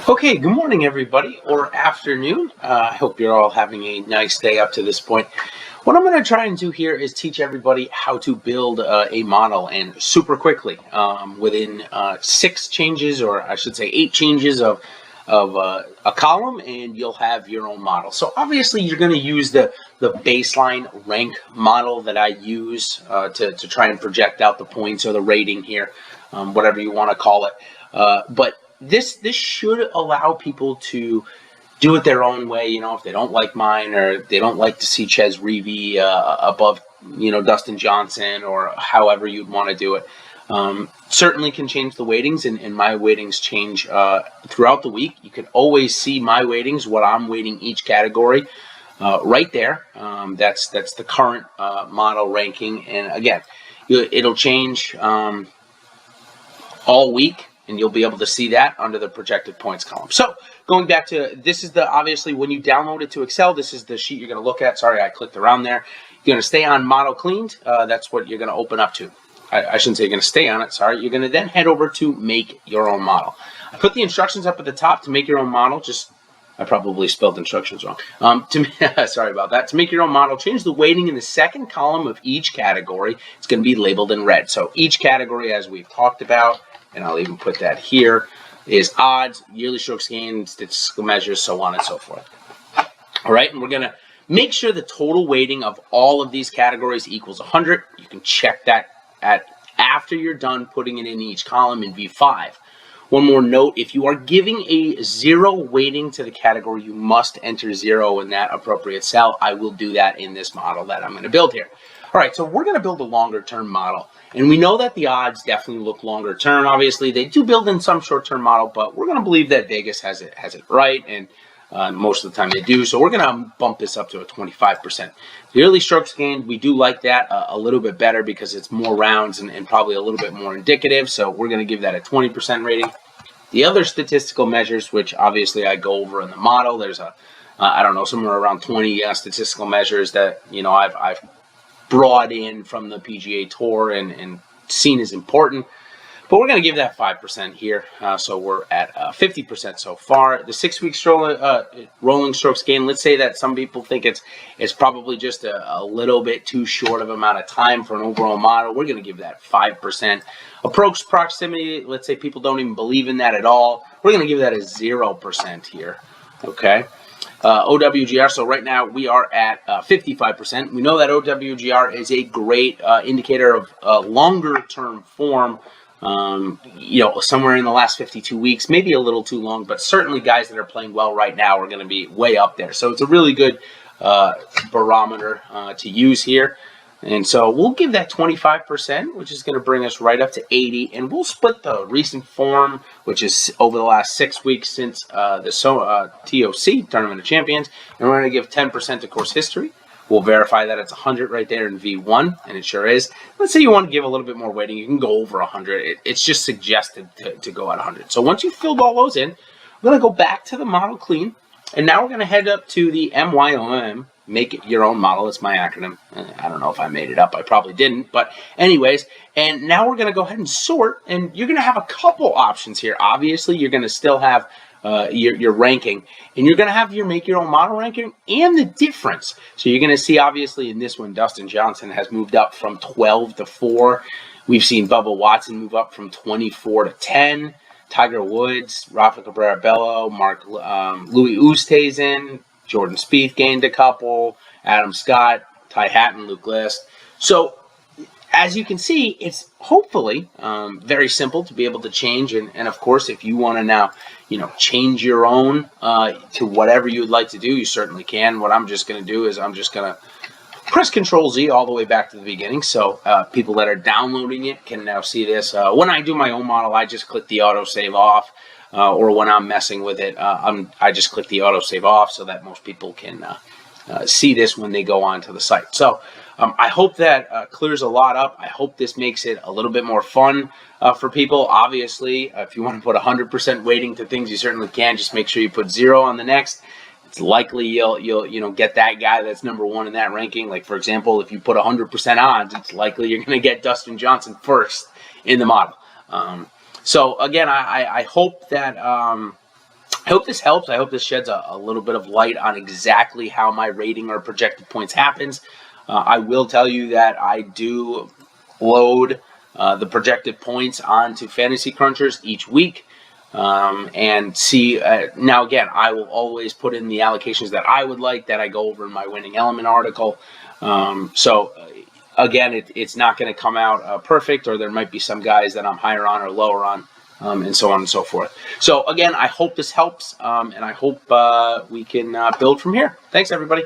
Okay, good morning, everybody, or afternoon. I hope you're all having a nice day up to this point. What I'm going to try and do here is teach everybody how to build a model, and super quickly, within 6 changes, or I should say 8 changes of a column, and you'll have your own model. So obviously you're going to use the baseline rank model that I use to try and project out the points or the rating here, whatever you want to call it. But this should allow people to do it their own way. If they don't like mine, or they don't like to see Ches Reavie above, Dustin Johnson, or however you'd want to do it. Certainly can change the weightings, and my weightings change throughout the week. You can always see my weightings, what I'm weighting each category, right there. That's the current model ranking, and again, it'll change all week, and you'll be able to see that under the projected points column. So going back to, this is obviously when you download it to Excel, this is the sheet you're going to look at. Sorry, I clicked around there. You're going to stay on model cleaned. That's what you're going to open up to. I shouldn't say you're going to stay on it. Sorry. You're going to then head over to make your own model. I put the instructions up at the top to make your own model. I probably spelled instructions wrong. Sorry about that. To make your own model, change the weighting in the second column of each category. It's going to be labeled in red. So each category, as we've talked about, and I'll even put that here, is odds, yearly strokes gained, statistical measures, so on and so forth. All right, and we're going to make sure the total weighting of all of these categories equals 100. You can check that after you're done putting it in each column in V5. One more note, if you are giving a 0 weighting to the category, you must enter 0 in that appropriate cell. I will do that in this model that I'm going to build here. All right, so we're going to build a longer-term model. And we know that the odds definitely look longer term. Obviously, they do build in some short-term model, but we're going to believe that Vegas has it right, and most of the time they do. So we're going to bump this up to a 25%. The early strokes gained, we do like that a little bit better because it's more rounds and probably a little bit more indicative. So we're going to give that a 20% rating. The other statistical measures, which obviously I go over in the model, there's I don't know, somewhere around 20 statistical measures that I've brought in from the PGA Tour and seen as important. But we're going to give that 5% here. So we're at 50% so far. The 6-week rolling strokes gain, let's say that some people think it's probably just a little bit too short of amount of time for an overall model. We're going to give that 5%. Approach proximity, let's say people don't even believe in that at all. We're going to give that a 0% here. Okay. OWGR, so right now we are at 55%. We know that OWGR is a great indicator of longer-term form, somewhere in the last 52 weeks, maybe a little too long, but certainly guys that are playing well right now are going to be way up there. So it's a really good barometer to use here. And so we'll give that 25%, which is going to bring us right up to 80. And we'll split the recent form, which is over the last 6 weeks since the TOC, Tournament of Champions. And we're going to give 10% to course history. We'll verify that it's 100 right there in V1, and it sure is. Let's say you want to give a little bit more weighting. You can go over 100. It's just suggested to go at 100. So once you've filled all those in, we're going to go back to the model clean. And now we're going to head up to the MYOM, make it your own model. It's my acronym. I don't know if I made it up. I probably didn't. But anyways, and now we're going to go ahead and sort. And you're going to have a couple options here. Obviously, you're going to still have your ranking. And you're going to have your make your own model ranking and the difference. So you're going to see, obviously, in this one, Dustin Johnson has moved up from 12 to 4. We've seen Bubba Watson move up from 24 to 10. Tiger Woods, Rafa Cabrera-Bello, Louis Oosthuizen, Jordan Spieth gained a couple, Adam Scott, Ty Hatton, Luke List. So as you can see, it's hopefully very simple to be able to change. And of course, if you want to now, change your own to whatever you would like to do, you certainly can. What I'm just going to do is I'm just going to press Control-Z all the way back to the beginning. So people that are downloading it can now see this. When I do my own model, I just click the autosave off. Or when I'm messing with it, I just click the autosave off so that most people can see this when they go onto the site. So I hope that clears a lot up. I hope this makes it a little bit more fun for people. Obviously, if you want to put 100% weighting to things, you certainly can. Just make sure you put 0 on the next. It's likely you'll get that guy that's number 1 in that ranking. Like, for example, if you put 100% odds, it's likely you're going to get Dustin Johnson first in the model. So again, I hope that I hope this helps. I hope this sheds a little bit of light on exactly how my rating or projected points happens. I will tell you that I do load the projected points onto Fantasy Crunchers each week. And see, now again, I will always put in the allocations that I would like, that I go over in my winning element article. So again, it's not going to come out perfect, or there might be some guys that I'm higher on or lower on, and so on and so forth. So again, I hope this helps, and I hope we can build from here. Thanks, everybody.